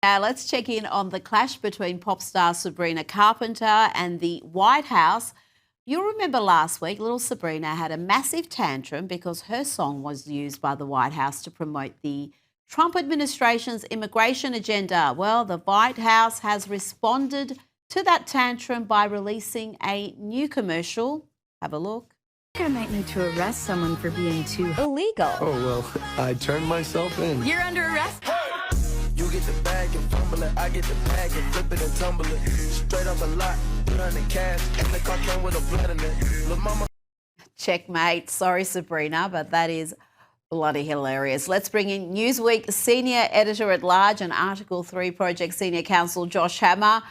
Now, let's check in on the clash between pop star Sabrina Carpenter and the White House. You'll remember last week, little Sabrina had a massive tantrum because her song was used by the White House to promote the Trump administration's immigration agenda. Well, the White House has responded to that tantrum by releasing a new commercial. Have a look. I might need to arrest someone for being too illegal. Oh, well, I turned myself in. You're under arrest. You get the bag and fumble it, I get the bag and flip it and tumble it. Straight off the lot, put on the cash, and the car came with a blood in it. Lil' mama. Checkmate. Sorry, Sabrina, but that is bloody hilarious. Let's bring in Newsweek Senior Editor-at-Large and Article 3 Project Senior Counsel Josh Hammer.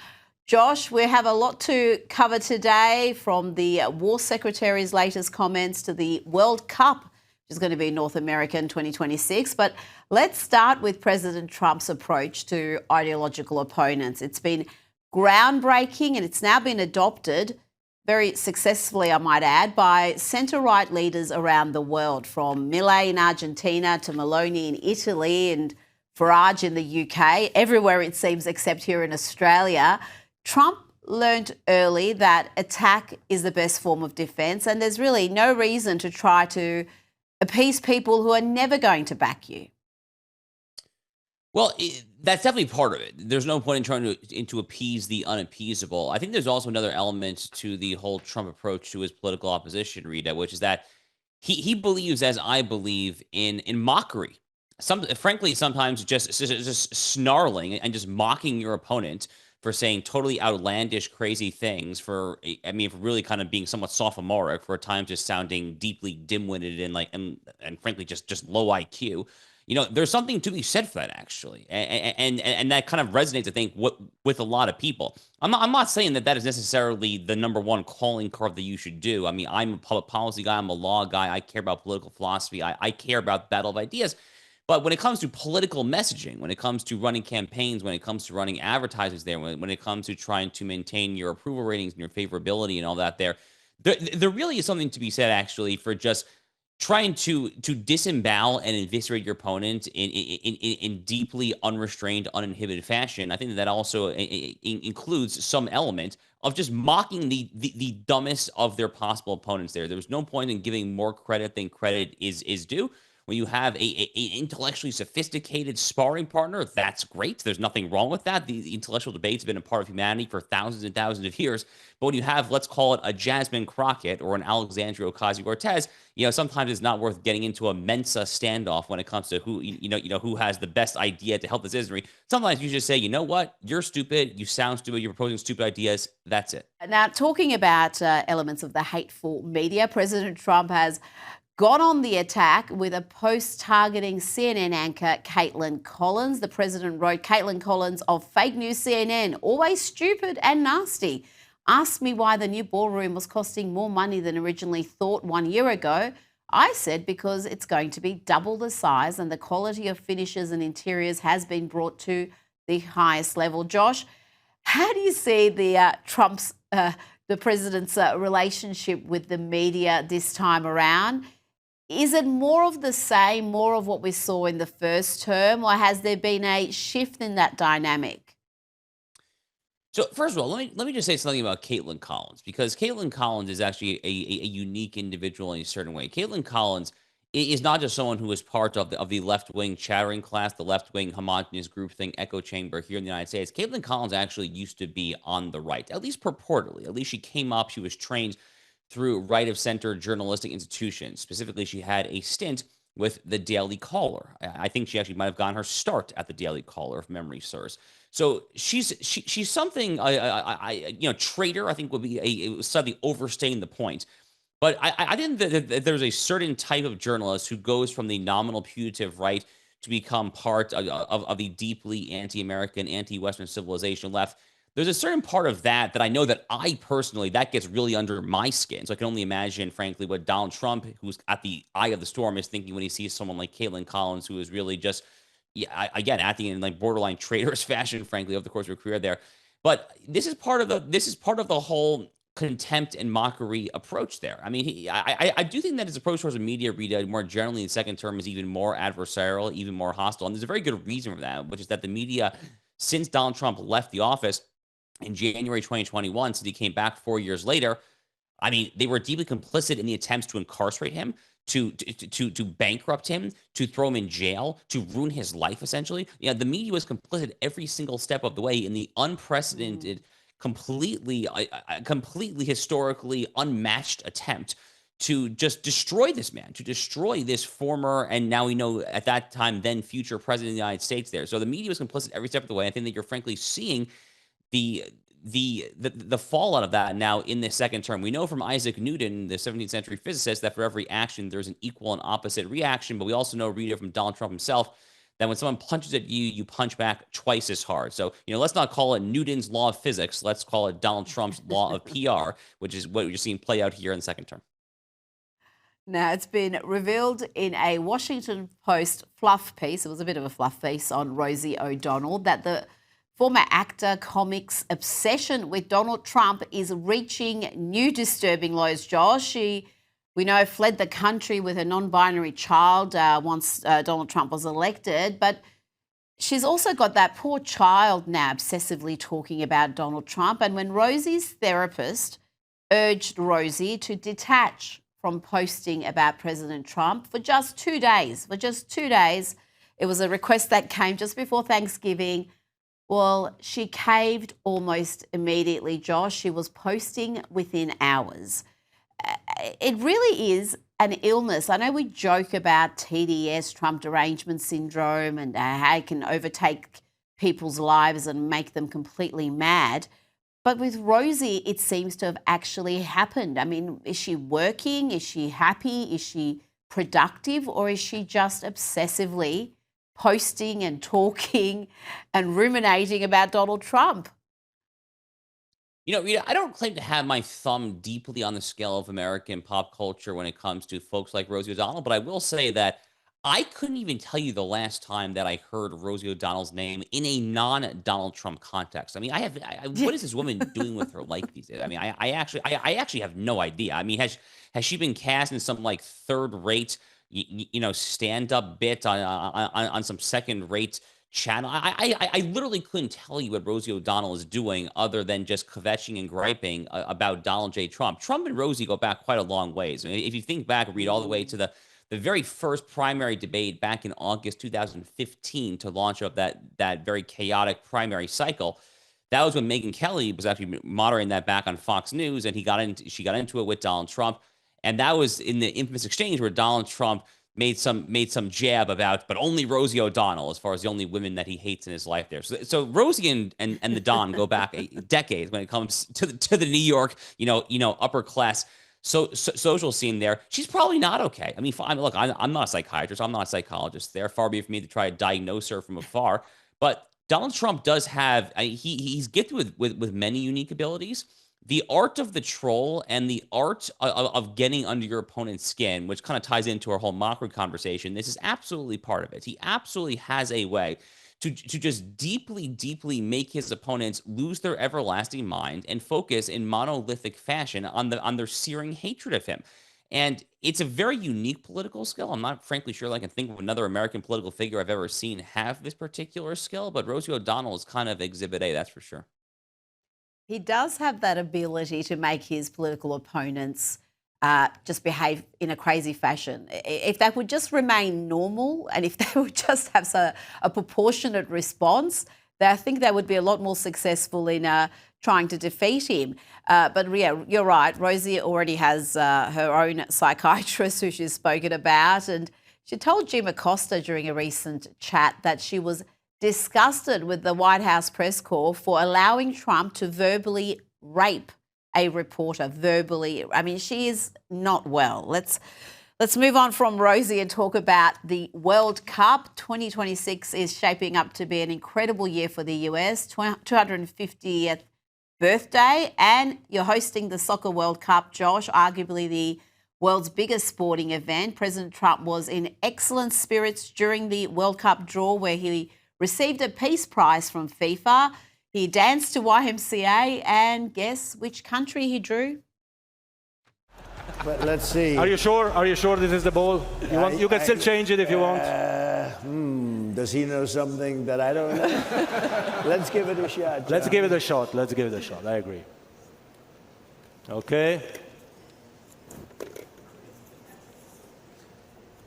Josh, we have a lot to cover today, from the War Secretary's latest comments to the World Cup, which is going to be North America in 2026. But let's start with President Trump's approach to ideological opponents. It's been groundbreaking and it's now been adopted very successfully, I might add, by centre-right leaders around the world, from Milei in Argentina to Meloni in Italy and Farage in the UK, everywhere it seems except here in Australia. Trump learned early that attack is the best form of defence, and there's really no reason to try to appease people who are never going to back you. Well, that's definitely part of it. There's no point in trying to appease the unappeasable. I think there's also another element to the whole Trump approach to his political opposition, Rita, which is that he believes, as I believe, in mockery. Frankly, sometimes just snarling and just mocking your opponent for saying totally outlandish, crazy things, for really kind of being somewhat sophomoric, for a time just sounding deeply dim-witted and frankly just low IQ. You know, there's something to be said for that, actually, and that kind of resonates, I think, with a lot of people. I'm not saying that is necessarily the number one calling card that you should do. I mean, I'm a public policy guy, I'm a law guy, I care about political philosophy, I care about battle of ideas. But when it comes to political messaging, when it comes to running campaigns, when it comes to running advertisers there, when it comes to trying to maintain your approval ratings and your favorability and all that there really is something to be said, actually, for just trying to disembowel and eviscerate your opponent in deeply unrestrained, uninhibited fashion. I think that also includes some element of just mocking the dumbest of their possible opponents there. There's no point in giving more credit than credit is due. When you have a intellectually sophisticated sparring partner, that's great. There's nothing wrong with that. The intellectual debate's been a part of humanity for thousands and thousands of years. But when you have, let's call it, a Jasmine Crockett or an Alexandria Ocasio-Cortez, sometimes it's not worth getting into a Mensa standoff when it comes to who has the best idea to help this industry. Sometimes you just say, you know what, you're stupid, you sound stupid, you're proposing stupid ideas. That's it. Now, talking about elements of the hateful media, President Trump has got on the attack with a post targeting CNN anchor Caitlin Collins. The president wrote, "Caitlin Collins of fake news CNN, always stupid and nasty. Asked me why the new ballroom was costing more money than originally thought 1 year ago. I said because it's going to be double the size and the quality of finishes and interiors has been brought to the highest level." Josh, how do you see the the president's relationship with the media this time around? Is it more of the same, more of what we saw in the first term, or has there been a shift in that dynamic? So first of all, let me just say something about Caitlin Collins, because Caitlin Collins is actually a unique individual in a certain way. Caitlin Collins is not just someone who is part of the left-wing chattering class, the left-wing homogenous groupthink echo chamber here in the United States. Caitlin Collins actually used to be on the right, at least purportedly. At least she came up, she was trained through right-of-center journalistic institutions. Specifically, she had a stint with the Daily Caller. I think she actually might have gotten her start at the Daily Caller, if memory serves. So she's something, traitor, I think would be slightly overstating the point. But I think that there's a certain type of journalist who goes from the nominal putative right to become part of the deeply anti-American, anti-Western civilization left. There's a certain part of that I know that I personally, that gets really under my skin. So I can only imagine, frankly, what Donald Trump, who's at the eye of the storm, is thinking when he sees someone like Caitlin Collins, who is really just, again, acting in like borderline traitorous fashion, frankly, over the course of her career there. But this is part of the whole contempt and mockery approach there. I mean, I do think that his approach towards the media, Rita, more generally in the second term, is even more adversarial, even more hostile. And there's a very good reason for that, which is that the media since Donald Trump left the office in January 2021, since he came back 4 years later. I mean, they were deeply complicit in the attempts to incarcerate him, to bankrupt him, to throw him in jail, to ruin his life, essentially. Yeah, the media was complicit every single step of the way in the unprecedented, completely historically unmatched attempt to just destroy this man, to destroy this former, and now we know at that time, then future president of the United States there. So the media was complicit every step of the way. I think that you're frankly seeing the fallout of that now in this second term. We know from Isaac Newton, the 17th century physicist, that for every action, there's an equal and opposite reaction. But we also know, Rita, from Donald Trump himself, that when someone punches at you, you punch back twice as hard. So, let's not call it Newton's law of physics. Let's call it Donald Trump's law of PR, which is what you're seeing play out here in the second term. Now, it's been revealed in a Washington Post fluff piece, it was a bit of a fluff piece on Rosie O'Donnell, that the former actor comic's obsession with Donald Trump is reaching new disturbing lows, Josh. She, we know, fled the country with her non-binary child once Donald Trump was elected, but she's also got that poor child now obsessively talking about Donald Trump. And when Rosie's therapist urged Rosie to detach from posting about President Trump for just 2 days, it was a request that came just before Thanksgiving. Well, she caved almost immediately, Josh. She was posting within hours. It really is an illness. I know we joke about TDS, Trump derangement syndrome, and how it can overtake people's lives and make them completely mad. But with Rosie, it seems to have actually happened. I mean, is she working? Is she happy? Is she productive? Or is she just obsessively posting and talking and ruminating about Donald Trump? Rita, I don't claim to have my thumb deeply on the scale of American pop culture when it comes to folks like Rosie O'Donnell, but I will say that I couldn't even tell you the last time that I heard Rosie O'Donnell's name in a non-Donald Trump context. I mean, what is this woman doing with her life these days? I mean, I actually have no idea. I mean, has she been cast in some like third-rate, stand-up bit on some second-rate channel? I literally couldn't tell you what Rosie O'Donnell is doing other than just kvetching and griping about Donald J. Trump. Trump and Rosie go back quite a long ways. I mean, if you think back, read all the way to the very first primary debate back in August 2015 to launch up that very chaotic primary cycle. That was when Megyn Kelly was actually moderating that back on Fox News, and she got into it with Donald Trump. And that was in the infamous exchange where Donald Trump made some jab about, but only Rosie O'Donnell, as far as the only women that he hates in his life there. So Rosie and the Don go back decades when it comes to the New York, upper class social scene there. She's probably not okay. I mean, look, I'm not a psychiatrist. I'm not a psychologist there. Far be it from me to try to diagnose her from afar. But Donald Trump does have, he's gifted with many unique abilities. The art of the troll and the art of getting under your opponent's skin, which kind of ties into our whole mockery conversation, this is absolutely part of it. He absolutely has a way to just deeply, deeply make his opponents lose their everlasting mind and focus in monolithic fashion on their searing hatred of him. And it's a very unique political skill. I'm not frankly sure I can think of another American political figure I've ever seen have this particular skill, but Rosie O'Donnell is kind of exhibit A, that's for sure. He does have that ability to make his political opponents just behave in a crazy fashion. If they would just remain normal and if they would just have a proportionate response, I think they would be a lot more successful in trying to defeat him. But yeah, you're right. Rosie already has her own psychiatrist who she's spoken about. And she told Jim Acosta during a recent chat that she was disgusted with the White House press corps for allowing Trump to verbally rape a reporter. Verbally. I mean, she is not well. Let's move on from Rosie and talk about the World Cup. 2026 is shaping up to be an incredible year for the US, 250th birthday, and you're hosting the Soccer World Cup, Josh, arguably the world's biggest sporting event. President Trump was in excellent spirits during the World Cup draw where he received a peace prize from FIFA. He danced to YMCA, and guess which country he drew? But let's see. Are you sure? Are you sure this is the ball? You can still change it if you want. Does he know something that I don't know? Let's give it a shot. Let's John. give it a shot. Let's give it a shot. I agree. Okay.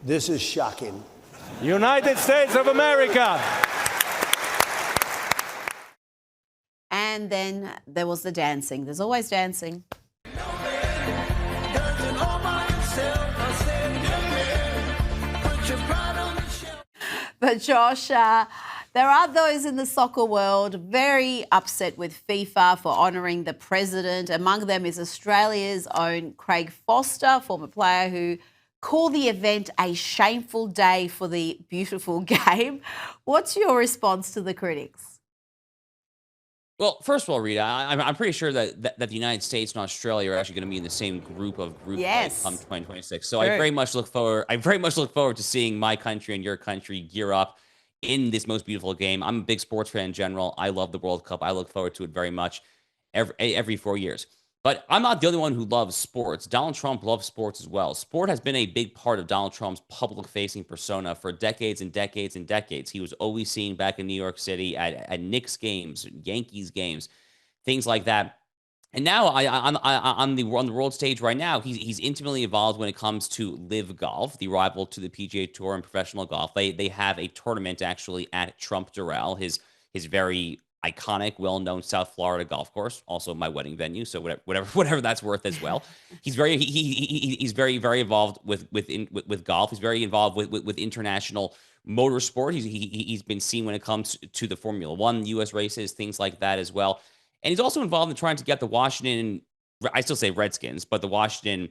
This is shocking. United States of America. And then there was the dancing. There's always dancing. But Josh, there are those in the soccer world very upset with FIFA for honouring the president. Among them is Australia's own Craig Foster, former player who called the event a shameful day for the beautiful game. What's your response to the critics? Well, first of all, Rita, I'm pretty sure that the United States and Australia are actually going to be in the same group Yes. come 2026. So True. I very much look forward to seeing my country and your country gear up in this most beautiful game. I'm a big sports fan in general. I love the World Cup. I look forward to it very much every 4 years. But I'm not the only one who loves sports. Donald Trump loves sports as well. Sport has been a big part of Donald Trump's public-facing persona for decades and decades and decades. He was always seen back in New York City at Knicks games, Yankees games, things like that. And now on the world stage right now, he's intimately involved when it comes to Live Golf, the rival to the PGA Tour and professional golf. They have a tournament actually at Trump Doral, his very iconic, well-known South Florida golf course, also my wedding venue. So whatever that's worth as well. He's very involved with golf. He's very involved with international motorsport. He's been seen when it comes to the Formula One, U.S. races, things like that as well. And he's also involved in trying to get the Washington, I still say Redskins, but the Washington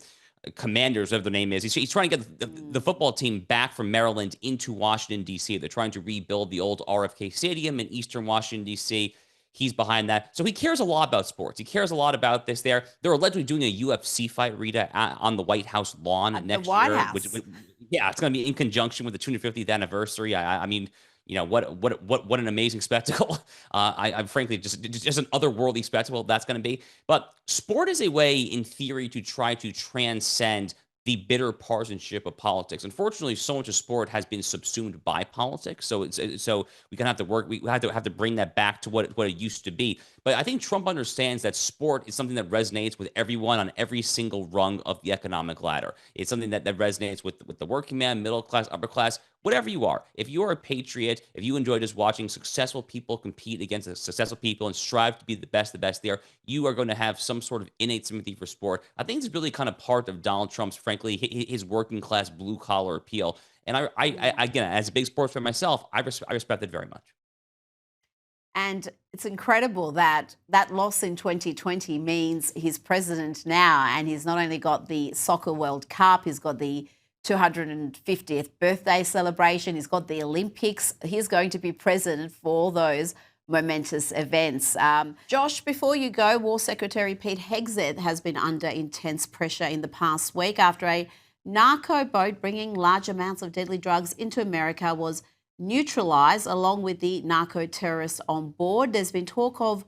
Commanders, whatever the name is. He's trying to get the football team back from Maryland into Washington, D.C. They're trying to rebuild the old RFK Stadium in eastern Washington, D.C. He's behind that. So he cares a lot about sports. He cares a lot about this there. They're allegedly doing a UFC fight, Rita, on the White House lawn next the White year. House. Yeah, it's going to be in conjunction with the 250th anniversary. I mean, you know, what an amazing spectacle. I'm frankly just an otherworldly spectacle that's going to be. But sport is a way, in theory, to try to transcend the bitter partisanship of politics. Unfortunately, so much of sport has been subsumed by politics. So we have to work. We have to bring that back to what it used to be. But I think Trump understands that sport is something that resonates with everyone on every single rung of the economic ladder. It's something that resonates with the working man, middle class, upper class, whatever you are. If you are a patriot, if you enjoy just watching successful people compete against successful people and strive to be the best there, you are going to have some sort of innate sympathy for sport. I think it's really kind of part of Donald Trump's, frankly, his working class blue collar appeal. And I again, as a big sports fan myself, I respect it very much. And it's incredible that loss in 2020 means he's president now, and he's not only got the Soccer World Cup, he's got the 250th birthday celebration, he's got the Olympics. He's going to be president for all those momentous events. Josh, before you go, War Secretary Pete Hegseth has been under intense pressure in the past week after a narco boat bringing large amounts of deadly drugs into America was neutralised along with the narco terrorists on board. There's been talk of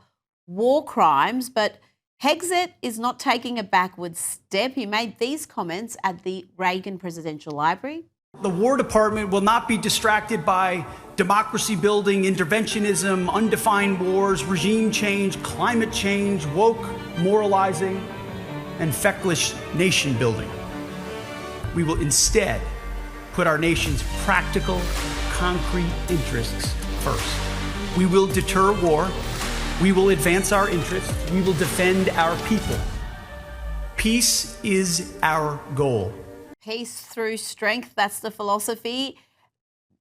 war crimes, but Hegseth is not taking a backward step. He made these comments at the Reagan Presidential Library. The War Department will not be distracted by democracy building, interventionism, undefined wars, regime change, climate change, woke moralizing, and feckless nation building. We will instead put our nation's practical, concrete interests first. We will deter war. We will advance our interests. We will defend our people. Peace is our goal. Peace through strength, that's the philosophy.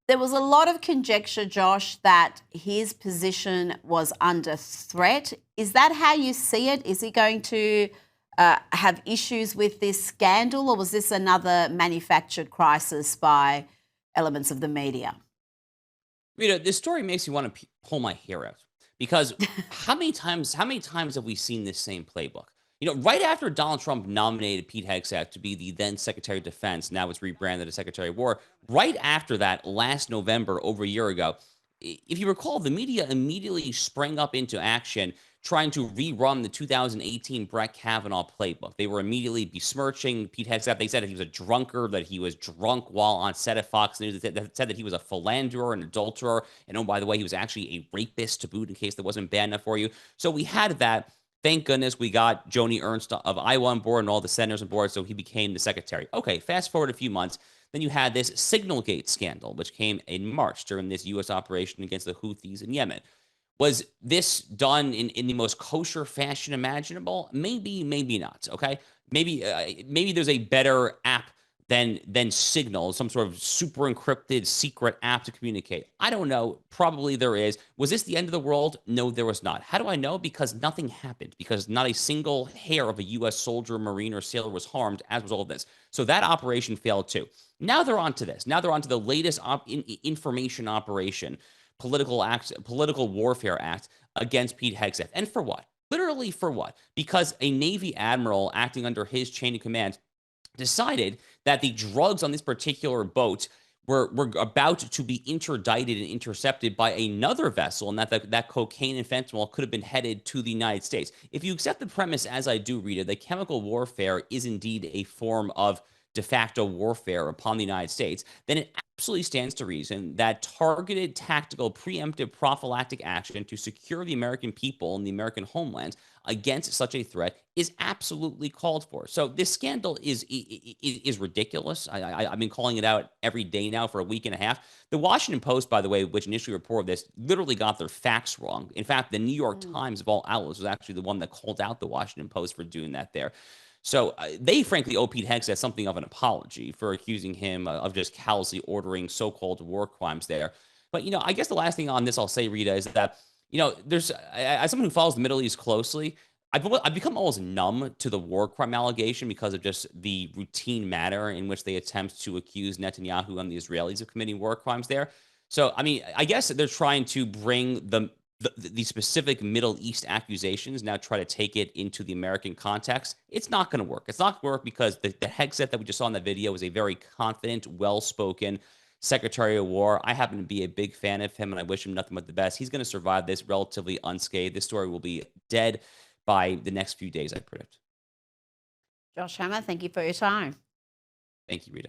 There was a lot of conjecture, Josh, that his position was under threat. Is that how you see it? Is he going to have issues with this scandal, or was this another manufactured crisis by elements of the media? Rita, this story makes me want to pull my hair out, because how many times have we seen this same playbook? You know, right after Donald Trump nominated Pete Hegseth to be the then Secretary of Defense, now it's rebranded as Secretary of War, right after that, last November, over a year ago, if you recall, the media immediately sprang up into action trying to rerun the 2018 Brett Kavanaugh playbook. They were immediately besmirching Pete Hegseth. They said that he was a drunkard, that he was drunk while on set at Fox News. They said that he was a philanderer, an adulterer, and oh, by the way, he was actually a rapist to boot, in case that wasn't bad enough for you. So we had that. Thank goodness we got Joni Ernst of Iowa on board and all the senators on board, so he became the secretary. Okay, fast forward a few months. Then you had this Signalgate scandal, which came in March during this U.S. operation against the Houthis in Yemen. Was this done in the most kosher fashion imaginable? Maybe, maybe not. Okay, maybe there's a better app than Signal, some sort of super encrypted secret app to communicate. I don't know. Probably there is. Was this the end of the world? No, there was not. How do I know? Because nothing happened. Because not a single hair of a U.S. soldier, Marine, or sailor was harmed, as was all of this. So that operation failed too. Now they're on to this. Now they're on to the latest information operation, political warfare act against Pete Hegseth. And for what? Literally for what? Because a Navy admiral acting under his chain of command decided that the drugs on this particular boat were about to be interdicted and intercepted by another vessel, and that cocaine and fentanyl could have been headed to the United States. If you accept the premise, as I do, Rita, that chemical warfare is indeed a form of de facto warfare upon the United States, then it absolutely stands to reason that targeted, tactical, preemptive, prophylactic action to secure the American people and the American homeland against such a threat is absolutely called for. So this scandal is ridiculous. I've been calling it out every day now for a week and a half. The Washington Post, by the way, which initially reported this, literally got their facts wrong. In fact, the New York Times of all outlets was actually the one that called out the Washington Post for doing that there. So they frankly owe Pete Hegseth something of an apology for accusing him of just callously ordering so-called war crimes there. But, I guess the last thing on this I'll say, Rita, is that, there's, as someone who follows the Middle East closely, I've become almost numb to the war crime allegation because of just the routine manner in which they attempt to accuse Netanyahu and the Israelis of committing war crimes there. So, I guess they're trying to bring the specific Middle East accusations, now try to take it into the American context. It's not going to work. It's not going to work because the Hegseth that we just saw in that video is a very confident, well-spoken Secretary of War. I happen to be a big fan of him, and I wish him nothing but the best. He's going to survive this relatively unscathed. This story will be dead by the next few days, I predict. Josh Hammer, thank you for your time. Thank you, Rita.